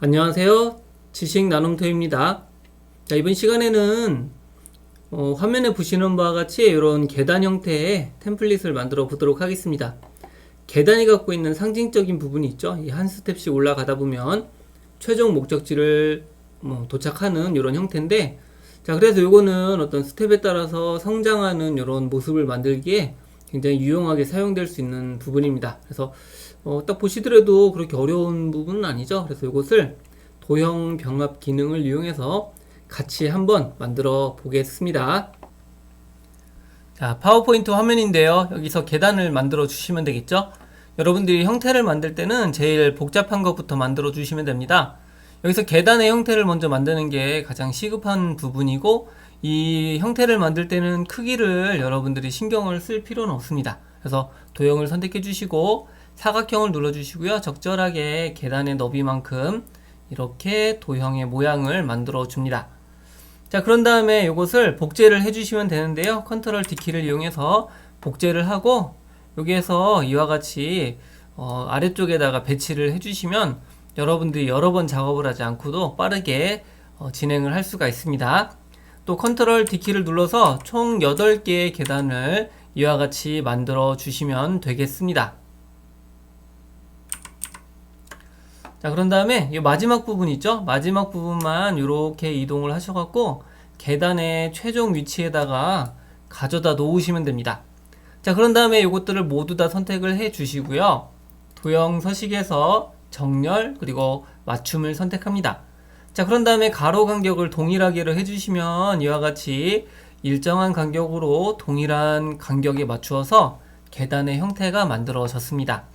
안녕하세요. 지식 나눔터입니다. 자, 이번 시간에는 화면에 보시는 바와 같이 이런 계단 형태의 템플릿을 만들어 보도록 하겠습니다. 계단이 갖고 있는 상징적인 부분이 있죠. 이 한 스텝씩 올라가다 보면 최종 목적지를 도착하는 이런 형태인데, 자, 그래서 이거는 어떤 스텝에 따라서 성장하는 이런 모습을 만들기에 굉장히 유용하게 사용될 수 있는 부분입니다. 그래서 딱 보시더라도 그렇게 어려운 부분은 아니죠. 그래서 이것을 도형 병합 기능을 이용해서 같이 한번 만들어 보겠습니다. 자, 파워포인트 화면인데요. 여기서 계단을 만들어 주시면 되겠죠. 여러분들이 형태를 만들 때는 제일 복잡한 것부터 만들어 주시면 됩니다. 여기서 계단의 형태를 먼저 만드는 게 가장 시급한 부분이고, 이 형태를 만들 때는 크기를 여러분들이 신경을 쓸 필요는 없습니다. 그래서 도형을 선택해 주시고 사각형을 눌러 주시고요. 적절하게 계단의 너비만큼 이렇게 도형의 모양을 만들어 줍니다. 자, 그런 다음에 이것을 복제를 해 주시면 되는데요. 컨트롤 D키를 이용해서 복제를 하고, 여기에서 이와 같이 아래쪽에다가 배치를 해 주시면 여러분들이 여러 번 작업을 하지 않고도 빠르게 진행을 할 수가 있습니다. 또 컨트롤 D키를 눌러서 총 8개의 계단을 이와 같이 만들어 주시면 되겠습니다. 자, 그런 다음에 이 마지막 부분 있죠? 마지막 부분만 이렇게 이동을 하셔갖고 계단의 최종 위치에다가 가져다 놓으시면 됩니다. 자, 그런 다음에 이것들을 모두 다 선택을 해 주시고요. 도형 서식에서 정렬 그리고 맞춤을 선택합니다. 자, 그런 다음에 가로 간격을 동일하게로 해주시면 이와 같이 일정한 간격으로 동일한 간격에 맞추어서 계단의 형태가 만들어졌습니다.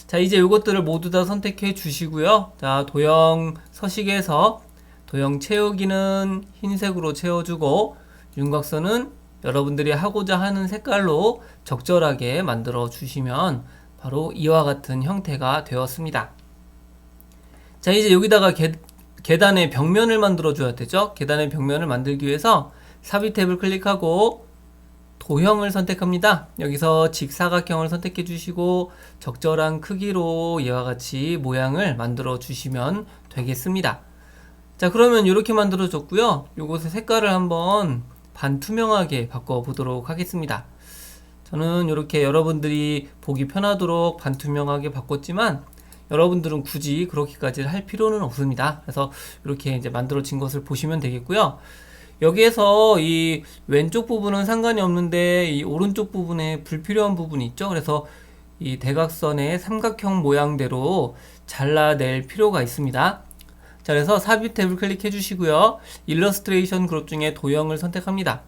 자, 이제 이것들을 모두 다 선택해 주시고요. 자, 도형 서식에서 도형 채우기는 흰색으로 채워주고, 윤곽선은 여러분들이 하고자 하는 색깔로 적절하게 만들어 주시면 바로 이와 같은 형태가 되었습니다. 자, 이제 여기다가 계단의 벽면을 만들어 줘야 되죠. 계단의 벽면을 만들기 위해서 삽입 탭을 클릭하고 도형을 선택합니다. 여기서 직사각형을 선택해 주시고 적절한 크기로 이와 같이 모양을 만들어 주시면 되겠습니다. 자, 그러면 이렇게 만들어 줬고요. 요것의 색깔을 한번 반투명하게 바꿔 보도록 하겠습니다. 저는 이렇게 여러분들이 보기 편하도록 반투명하게 바꿨지만 여러분들은 굳이 그렇게까지 할 필요는 없습니다. 그래서 이렇게 이제 만들어진 것을 보시면 되겠고요. 여기에서 이 왼쪽 부분은 상관이 없는데 이 오른쪽 부분에 불필요한 부분이 있죠. 그래서 이 대각선의 삼각형 모양대로 잘라낼 필요가 있습니다. 자, 그래서 삽입 탭을 클릭해 주시고요. 일러스트레이션 그룹 중에 도형을 선택합니다.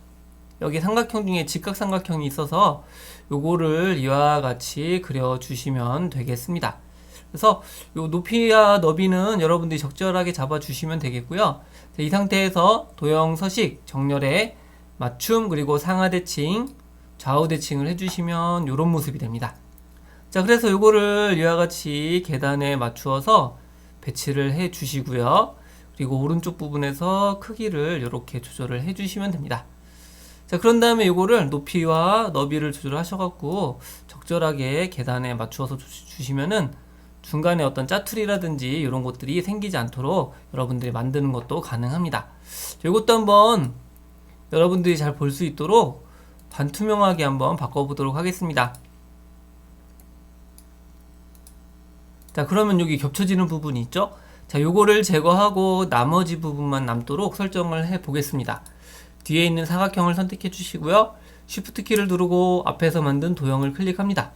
여기 삼각형 중에 직각삼각형이 있어서 요거를 이와 같이 그려주시면 되겠습니다. 그래서 요 높이와 너비는 여러분들이 적절하게 잡아주시면 되겠고요. 이 상태에서 도형 서식, 정렬에 맞춤, 그리고 상하 대칭, 좌우 대칭을 해주시면 이런 모습이 됩니다. 자, 그래서 요거를 이와 같이 계단에 맞추어서 배치를 해 주시고요. 그리고 오른쪽 부분에서 크기를 이렇게 조절을 해 주시면 됩니다. 자, 그런 다음에 이거를 높이와 너비를 조절하셔갖고 적절하게 계단에 맞추어서 주시면은 중간에 어떤 짜투리라든지 이런 것들이 생기지 않도록 여러분들이 만드는 것도 가능합니다. 이것도 한번 여러분들이 잘 볼 수 있도록 반투명하게 한번 바꿔보도록 하겠습니다. 자, 그러면 여기 겹쳐지는 부분이 있죠? 자, 요거를 제거하고 나머지 부분만 남도록 설정을 해 보겠습니다. 뒤에 있는 사각형을 선택해 주시고요. Shift 키를 누르고 앞에서 만든 도형을 클릭합니다.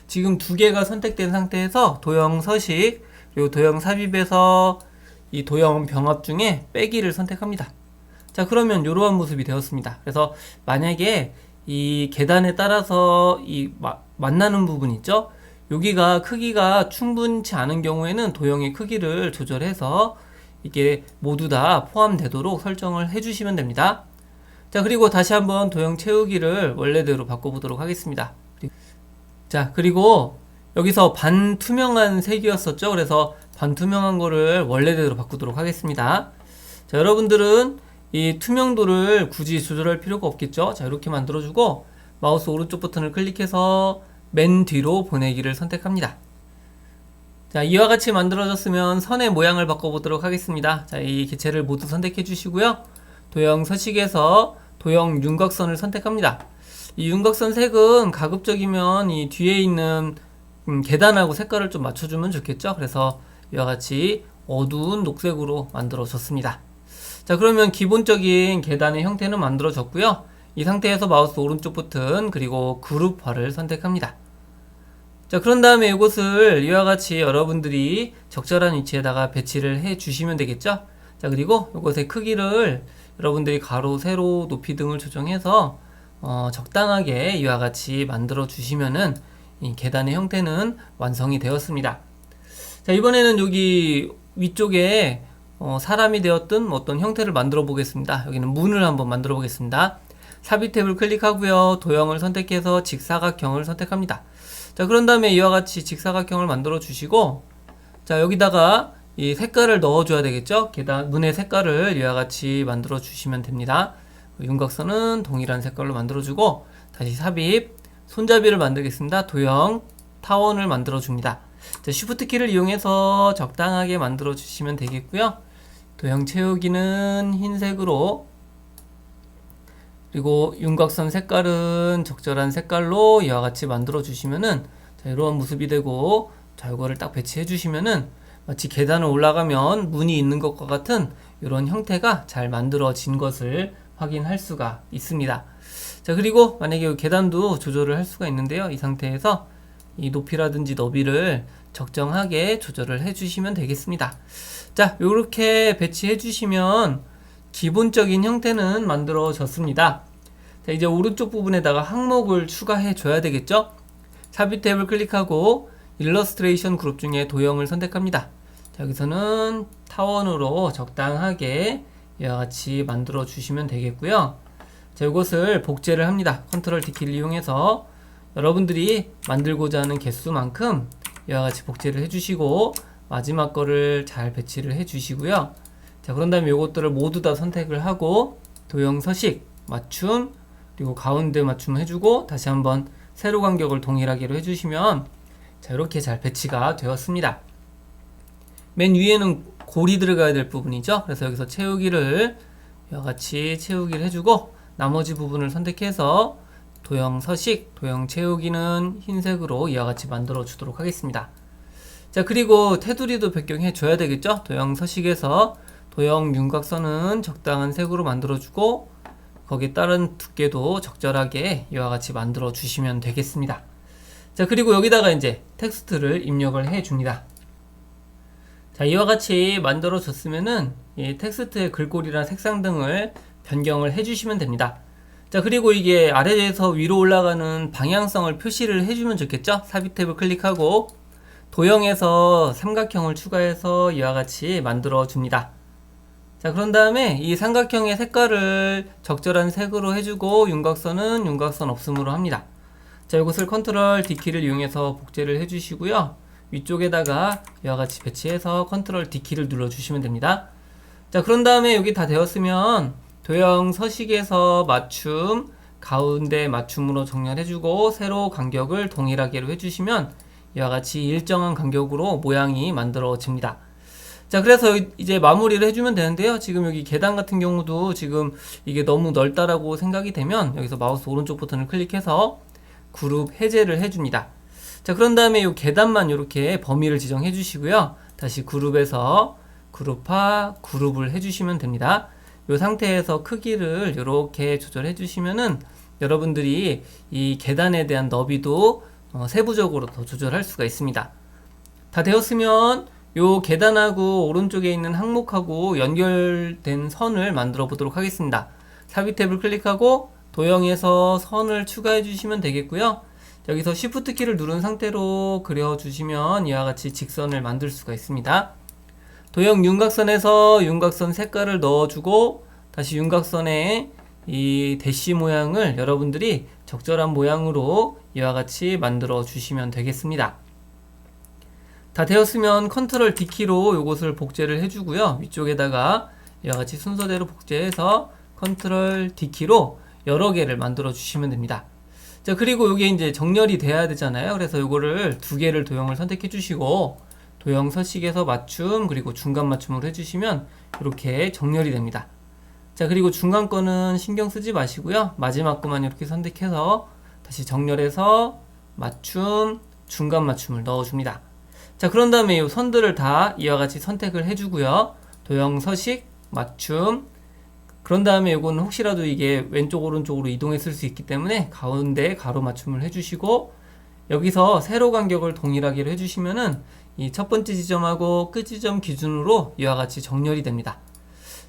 지금 두 개가 선택된 상태에서 도형 서식 그리고 도형 삽입에서 이 도형 병합 중에 빼기를 선택합니다. 자, 그러면 이러한 모습이 되었습니다. 그래서 만약에 이 계단에 따라서 이 만나는 부분 있죠? 여기가 크기가 충분치 않은 경우에는 도형의 크기를 조절해서 이게 모두 다 포함되도록 설정을 해주시면 됩니다. 자, 그리고 다시 한번 도형 채우기를 원래대로 바꿔보도록 하겠습니다. 자, 그리고 여기서 반투명한 색이었었죠. 그래서 반투명한 거를 원래대로 바꾸도록 하겠습니다. 자, 여러분들은 이 투명도를 굳이 조절할 필요가 없겠죠. 자, 이렇게 만들어주고 마우스 오른쪽 버튼을 클릭해서 맨 뒤로 보내기를 선택합니다. 자, 이와 같이 만들어졌으면 선의 모양을 바꿔보도록 하겠습니다. 자, 이 개체를 모두 선택해 주시고요. 도형 서식에서 도형 윤곽선을 선택합니다. 이 윤곽선 색은 가급적이면 이 뒤에 있는 계단하고 색깔을 좀 맞춰주면 좋겠죠. 그래서 이와 같이 어두운 녹색으로 만들어졌습니다. 자, 그러면 기본적인 계단의 형태는 만들어졌고요. 이 상태에서 마우스 오른쪽 버튼 그리고 그룹화를 선택합니다. 자, 그런 다음에 이것을 이와 같이 여러분들이 적절한 위치에다가 배치를 해 주시면 되겠죠. 자, 그리고 이것의 크기를 여러분들이 가로, 세로, 높이 등을 조정해서 적당하게 이와 같이 만들어 주시면은 이 계단의 형태는 완성이 되었습니다. 자, 이번에는 여기 위쪽에 사람이 되었든 어떤 형태를 만들어 보겠습니다. 여기는 문을 한번 만들어 보겠습니다. 삽입 탭을 클릭하고요. 도형을 선택해서 직사각형을 선택합니다. 자, 그런 다음에 이와 같이 직사각형을 만들어 주시고, 자, 여기다가 이 색깔을 넣어 줘야 되겠죠. 계단 문의 색깔을 이와 같이 만들어 주시면 됩니다. 윤곽선은 동일한 색깔로 만들어 주고, 다시 삽입 손잡이를 만들겠습니다. 도형 타원을 만들어 줍니다. 자, 쉬프트 키를 이용해서 적당하게 만들어 주시면 되겠고요. 도형 채우기는 흰색으로, 그리고 윤곽선 색깔은 적절한 색깔로 이와 같이 만들어 주시면은, 자, 이러한 모습이 되고, 자, 이거를 딱 배치해 주시면은 마치 계단을 올라가면 문이 있는 것과 같은 이런 형태가 잘 만들어진 것을 확인할 수가 있습니다. 자, 그리고 만약에 계단도 조절을 할 수가 있는데요. 이 상태에서 이 높이라든지 너비를 적정하게 조절을 해 주시면 되겠습니다. 자, 이렇게 배치해 주시면 기본적인 형태는 만들어졌습니다. 자, 이제 오른쪽 부분에다가 항목을 추가해 줘야 되겠죠? 삽입 탭을 클릭하고 일러스트레이션 그룹 중에 도형을 선택합니다. 자, 여기서는 타원으로 적당하게 이와 같이 만들어 주시면 되겠고요. 자, 이것을 복제를 합니다. 컨트롤 D키를 이용해서 여러분들이 만들고자 하는 개수만큼 이와 같이 복제를 해주시고, 마지막 거를 잘 배치를 해주시고요. 자, 그런 다음에 이것들을 모두 다 선택을 하고 도형 서식, 맞춤, 그리고 가운데 맞춤 해주고, 다시 한번 세로 간격을 동일하게로 해주시면, 자, 이렇게 잘 배치가 되었습니다. 맨 위에는 골이 들어가야 될 부분이죠. 그래서 여기서 채우기를 이와 같이 채우기를 해주고, 나머지 부분을 선택해서 도형 서식, 도형 채우기는 흰색으로 이와 같이 만들어 주도록 하겠습니다. 자, 그리고 테두리도 변경해 줘야 되겠죠. 도형 서식에서 도형 윤곽선은 적당한 색으로 만들어 주고, 거기에 따른 두께도 적절하게 이와 같이 만들어 주시면 되겠습니다. 자, 그리고 여기다가 이제 텍스트를 입력을 해 줍니다. 자, 이와 같이 만들어 줬으면은 이 텍스트의 글꼴이나 색상 등을 변경을 해 주시면 됩니다. 자, 그리고 이게 아래에서 위로 올라가는 방향성을 표시를 해주면 좋겠죠. 삽입 탭을 클릭하고 도형에서 삼각형을 추가해서 이와 같이 만들어 줍니다. 자, 그런 다음에 이 삼각형의 색깔을 적절한 색으로 해주고, 윤곽선은 윤곽선 없음으로 합니다. 자, 이것을 컨트롤 D키를 이용해서 복제를 해주시고요. 위쪽에다가 이와 같이 배치해서 컨트롤 D키를 눌러주시면 됩니다. 자, 그런 다음에 여기 다 되었으면 도형 서식에서 맞춤, 가운데 맞춤으로 정렬해주고, 세로 간격을 동일하게로 해주시면 이와 같이 일정한 간격으로 모양이 만들어집니다. 자, 그래서 이제 마무리를 해주면 되는데요. 지금 여기 계단 같은 경우도 지금 이게 너무 넓다라고 생각이 되면 여기서 마우스 오른쪽 버튼을 클릭해서 그룹 해제를 해줍니다. 자, 그런 다음에 이 계단만 이렇게 범위를 지정해 주시고요. 다시 그룹에서 그룹화, 그룹을 해주시면 됩니다. 이 상태에서 크기를 이렇게 조절해 주시면은 여러분들이 이 계단에 대한 너비도 세부적으로 더 조절할 수가 있습니다. 다 되었으면 요 계단하고 오른쪽에 있는 항목하고 연결된 선을 만들어 보도록 하겠습니다. 삽입 탭을 클릭하고 도형에서 선을 추가해 주시면 되겠고요. 여기서 Shift 키를 누른 상태로 그려 주시면 이와 같이 직선을 만들 수가 있습니다. 도형 윤곽선에서 윤곽선 색깔을 넣어주고, 다시 윤곽선에 이 대시 모양을 여러분들이 적절한 모양으로 이와 같이 만들어 주시면 되겠습니다. 다 되었으면 컨트롤 D키로 이것을 복제를 해주고요. 위쪽에다가 이와 같이 순서대로 복제해서 컨트롤 D키로 여러 개를 만들어 주시면 됩니다. 자, 그리고 이게 이제 정렬이 돼야 되잖아요. 그래서 이거를 두 개를 도형을 선택해 주시고 도형 서식에서 맞춤 그리고 중간 맞춤으로 해주시면 이렇게 정렬이 됩니다. 자, 그리고 중간 거는 신경 쓰지 마시고요. 마지막 거만 이렇게 선택해서 다시 정렬해서 맞춤, 중간 맞춤을 넣어줍니다. 자, 그런 다음에 이 선들을 다 이와 같이 선택을 해주고요. 도형 서식, 맞춤. 그런 다음에 이거는 혹시라도 이게 왼쪽 오른쪽으로 이동했을 수 있기 때문에 가운데 가로 맞춤을 해주시고, 여기서 세로 간격을 동일하게 해주시면은 이 첫 번째 지점하고 끝 지점 기준으로 이와 같이 정렬이 됩니다.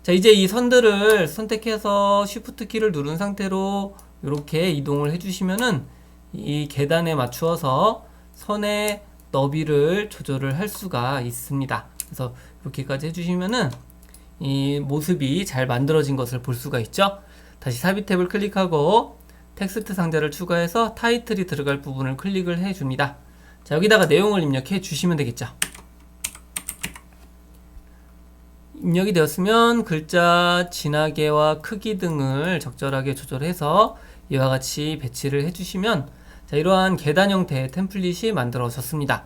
자, 이제 이 선들을 선택해서 Shift 키를 누른 상태로 이렇게 이동을 해주시면은 이 계단에 맞추어서 선의 너비를 조절을 할 수가 있습니다. 그래서 이렇게까지 해주시면은 이 모습이 잘 만들어진 것을 볼 수가 있죠. 다시 삽입 탭을 클릭하고 텍스트 상자를 추가해서 타이틀이 들어갈 부분을 클릭을 해줍니다. 자, 여기다가 내용을 입력해 주시면 되겠죠. 입력이 되었으면 글자 진하게와 크기 등을 적절하게 조절해서 이와 같이 배치를 해주시면, 자, 이러한 계단 형태의 템플릿이 만들어졌습니다.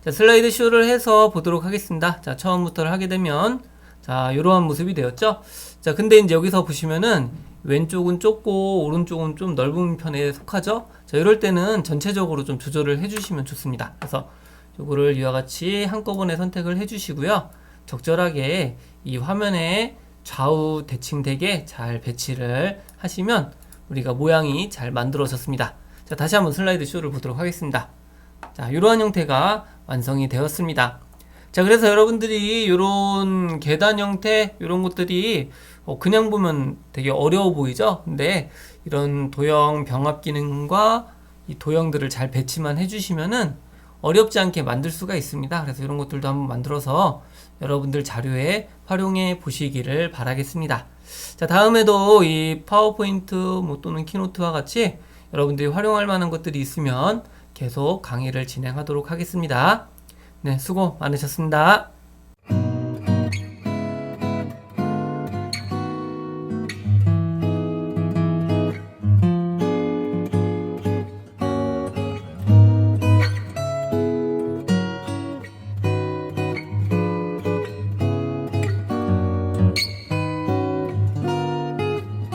자, 슬라이드 쇼를 해서 보도록 하겠습니다. 자, 처음부터 하게 되면 자, 이러한 모습이 되었죠. 자, 근데 이제 여기서 보시면은 왼쪽은 좁고 오른쪽은 좀 넓은 편에 속하죠. 자, 이럴 때는 전체적으로 좀 조절을 해주시면 좋습니다. 그래서 이거를 이와 같이 한꺼번에 선택을 해주시고요. 적절하게 이 화면에 좌우 대칭되게 잘 배치를 하시면 우리가 모양이 잘 만들어졌습니다. 자, 다시 한번 슬라이드 쇼를 보도록 하겠습니다. 자, 이러한 형태가 완성이 되었습니다. 자, 그래서 여러분들이 이런 계단 형태 이런 것들이 그냥 보면 되게 어려워 보이죠? 근데 이런 도형 병합 기능과 이 도형들을 잘 배치만 해주시면은 어렵지 않게 만들 수가 있습니다. 그래서 이런 것들도 한번 만들어서 여러분들 자료에 활용해 보시기를 바라겠습니다. 자, 다음에도 이 파워포인트 또는 키노트와 같이 여러분들이 활용할 만한 것들이 있으면 계속 강의를 진행하도록 하겠습니다. 네, 수고 많으셨습니다.